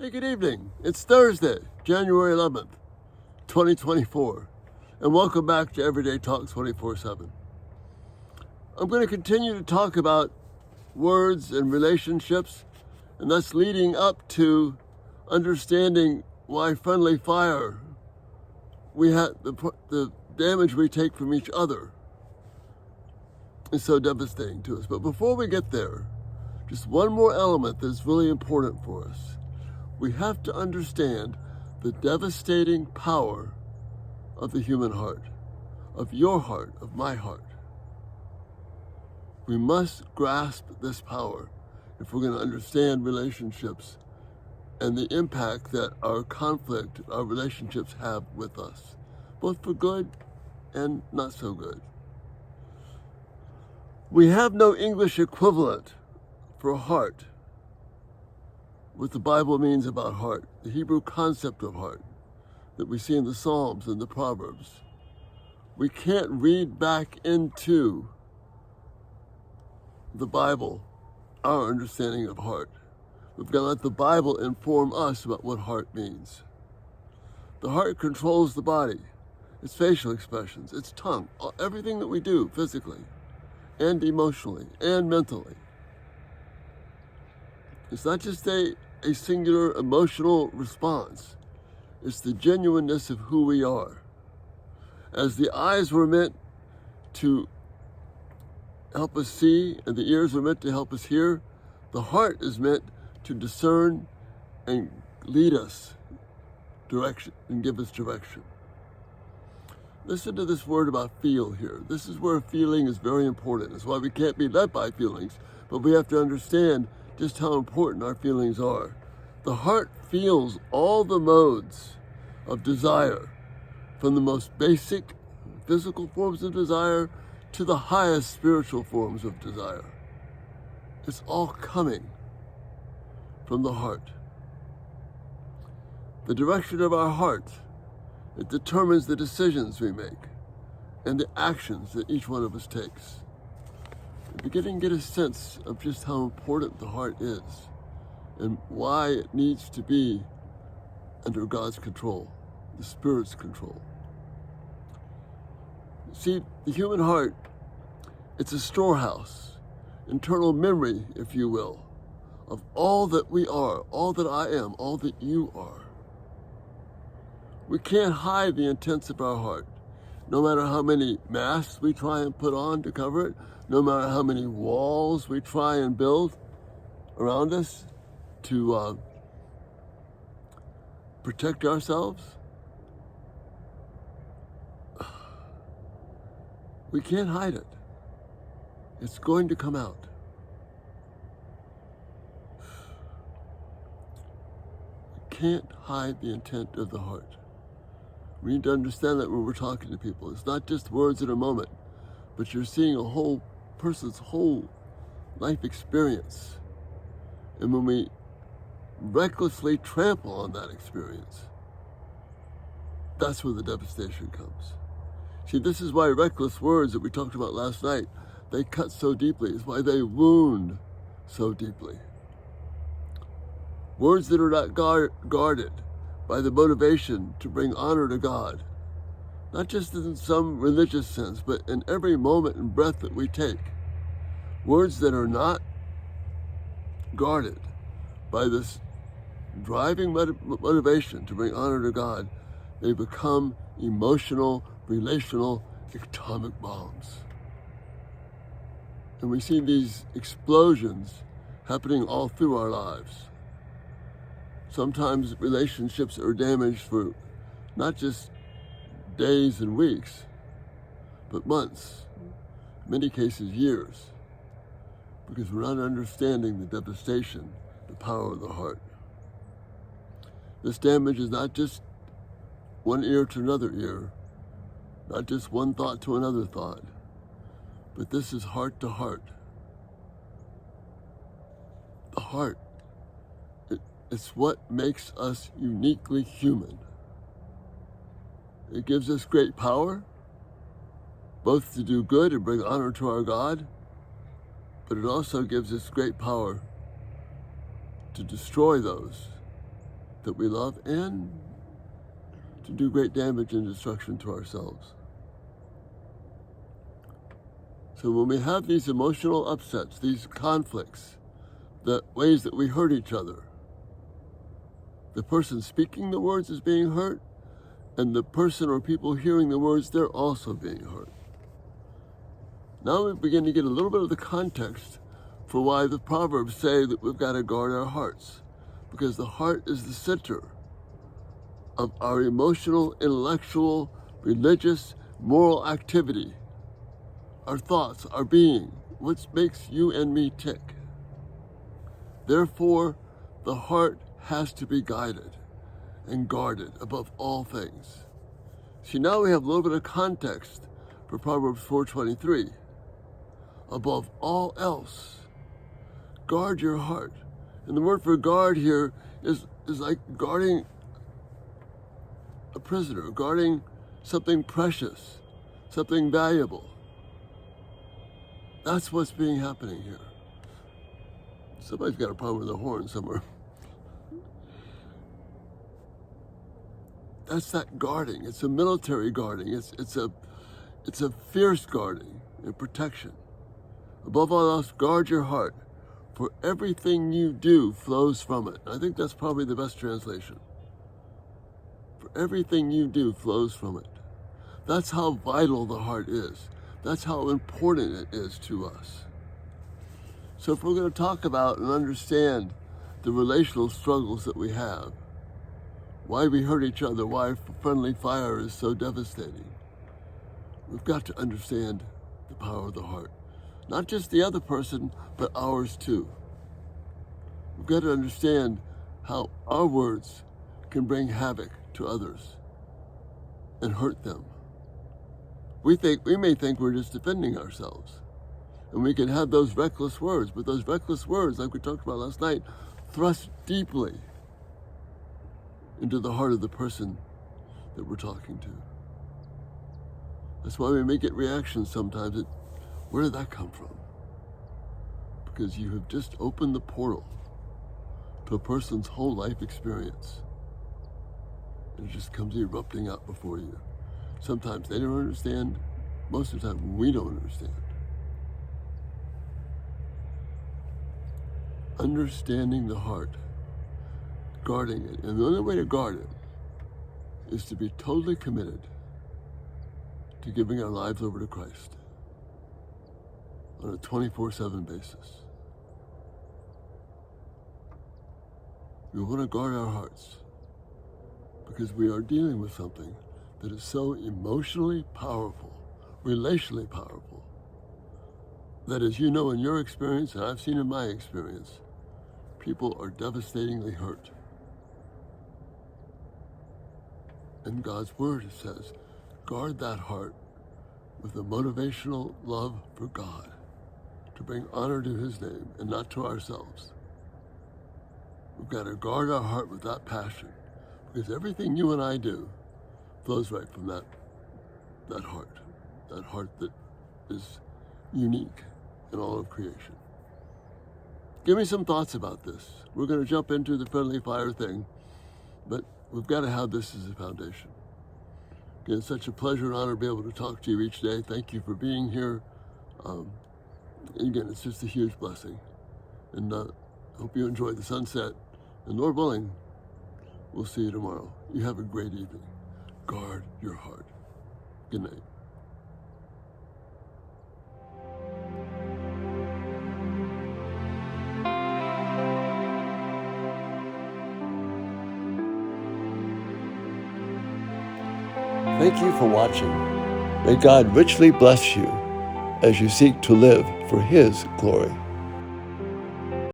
Hey, good evening. It's Thursday, January 11th, 2024, and welcome back to Everyday Talk 24/7. I'm going to continue to talk about words and relationships, and that's leading up to understanding why friendly fire, we have the damage we take from each other is so devastating to us. But before we get there, just one more element that's really important for us. We have to understand the devastating power of the human heart, of your heart, of my heart. We must grasp this power if we're going to understand relationships and the impact that our conflict, our relationships have with us, both for good and not so good. We have no English equivalent for heart, what the Bible means about heart, the Hebrew concept of heart that we see in the Psalms and the Proverbs. We can't read back into the Bible our understanding of heart. We've got to let the Bible inform us about what heart means. The heart controls the body, its facial expressions, its tongue, everything that we do physically and emotionally and mentally. It's not just a singular emotional response. It's the genuineness of who we are. As the eyes were meant to help us see and the ears were meant to help us hear, the heart is meant to discern and lead us direction and give us direction. Listen to this word about feel here. This is where feeling is very important. It's why we can't be led by feelings, but we have to understand just how important our feelings are. The heart feels all the modes of desire, from the most basic physical forms of desire to the highest spiritual forms of desire. It's all coming from the heart. The direction of our heart, it determines the decisions we make and the actions that each one of us takes. We're beginning to get a sense of just how important the heart is and why it needs to be under God's control, the Spirit's control. See, the human heart, it's a storehouse, internal memory, if you will, of all that we are, all that I am, all that you are. We can't hide the intents of our heart, no matter how many masks we try and put on to cover it, no matter how many walls we try and build around us to protect ourselves. We can't hide it. It's going to come out. We can't hide the intent of the heart. We need to understand that when we're talking to people. It's not just words in a moment, but you're seeing a whole person's whole life experience. And when we recklessly trample on that experience, that's where the devastation comes. See, this is why reckless words that we talked about last night, they cut so deeply. It's why they wound so deeply. Words that are not guarded by the motivation to bring honor to God, not just in some religious sense, but in every moment and breath that we take. Words that are not guarded by this driving motivation to bring honor to God, they become emotional, relational, atomic bombs. And we see these explosions happening all through our lives. Sometimes relationships are damaged for not just days and weeks, but months, in many cases years, because we're not understanding the devastation, the power of the heart. This damage is not just one ear to another ear, not just one thought to another thought, but this is heart to heart. The heart, it's what makes us uniquely human. It gives us great power, both to do good and bring honor to our God, but it also gives us great power to destroy those that we love and to do great damage and destruction to ourselves. So when we have these emotional upsets, these conflicts, the ways that we hurt each other, the person speaking the words is being hurt, and the person or people hearing the words, they're also being hurt. Now we begin to get a little bit of the context for why the Proverbs say that we've got to guard our hearts, because the heart is the center of our emotional, intellectual, religious, moral activity, our thoughts, our being, what makes you and me tick. Therefore, the heart has to be guided and guarded above all things. See, now we have a little bit of context for Proverbs 4:23. Above all else, guard your heart. And the word for guard here is like guarding a prisoner, guarding something precious, something valuable. That's what's happening here. Somebody's got a problem with their horn somewhere. That's that guarding. It's a military guarding. It's a fierce guarding and protection. Above all else, guard your heart, for everything you do flows from it. I think that's probably the best translation. For everything you do flows from it. That's how vital the heart is. That's how important it is to us. So if we're going to talk about and understand the relational struggles that we have, why we hurt each other, why friendly fire is so devastating, we've got to understand the power of the heart. Not just the other person, but ours too. We've got to understand how our words can bring havoc to others and hurt them. We may think we're just defending ourselves, and we can have those reckless words, but those reckless words, like we talked about last night, thrust deeply into the heart of the person that we're talking to. That's why we may get reactions sometimes. Where did that come from? Because you have just opened the portal to a person's whole life experience. And it just comes erupting out before you. Sometimes they don't understand. Most of the time, we don't understand. Understanding the heart, guarding it. And the only way to guard it is to be totally committed to giving our lives over to Christ on a 24/7 basis. We want to guard our hearts because we are dealing with something that is so emotionally powerful, relationally powerful, that, as you know in your experience, and I've seen in my experience, people are devastatingly hurt. In God's word it says, guard that heart with a motivational love for God, to bring honor to his name and not to ourselves. We've got to guard our heart with that passion, because everything you and I do flows right from that heart that is unique in all of creation. Give me some thoughts about this. We're going to jump into the friendly fire thing, but we've got to have this as a foundation. Again, it's such a pleasure and honor to be able to talk to you each day. Thank you for being here. And again, it's just a huge blessing. And hope you enjoy the sunset. And Lord willing, we'll see you tomorrow. You have a great evening. Guard your heart. Good night. Thank you for watching. May God richly bless you as you seek to live for His glory.